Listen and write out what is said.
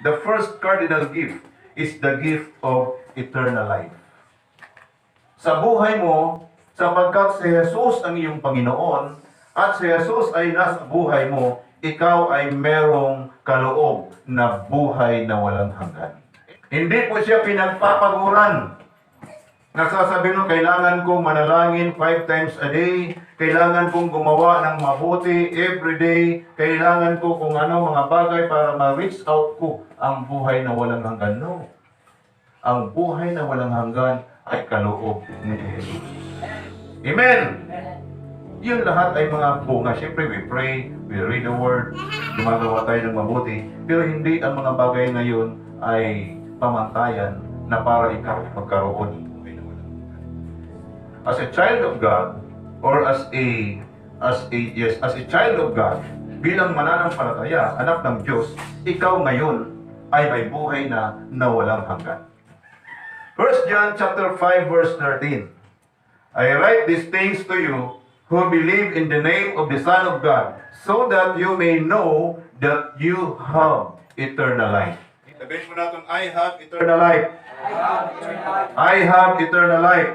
The first cardinal gift is the gift of eternal life. Sa buhay mo, sapagkat si Jesus ang iyong Panginoon, at si Jesus ay nasa buhay mo, ikaw ay merong kaloob na buhay na walang hanggan. Hindi po siya pinagpapaguran. Nasasabi mo, kailangan kong manalangin 5 times a day, kailangan kong gumawa ng mabuti every day, kailangan ko kung ano mga bagay para ma-reach out ko ang buhay na walang hanggan. No. Ang buhay na walang hanggan ay kaloob ni Jesus. Amen! Yun lahat ay mga bunga. Siyempre, we pray, we read the Word, gumagawa tayo ng mabuti, pero hindi ang mga bagay na yun ay pamantayan na para ikaw magkaroon ng buhay na walang hanggan. As a child of God, or as a child of God, bilang mananampalataya, anak ng Diyos, ikaw ngayon ay may buhay na walang hanggan. 1 John chapter 5 verse 13. I write these things to you who believe in the name of the Son of God, so that you may know that you have eternal life. Sabihin mo natin, I have eternal life. I have eternal life.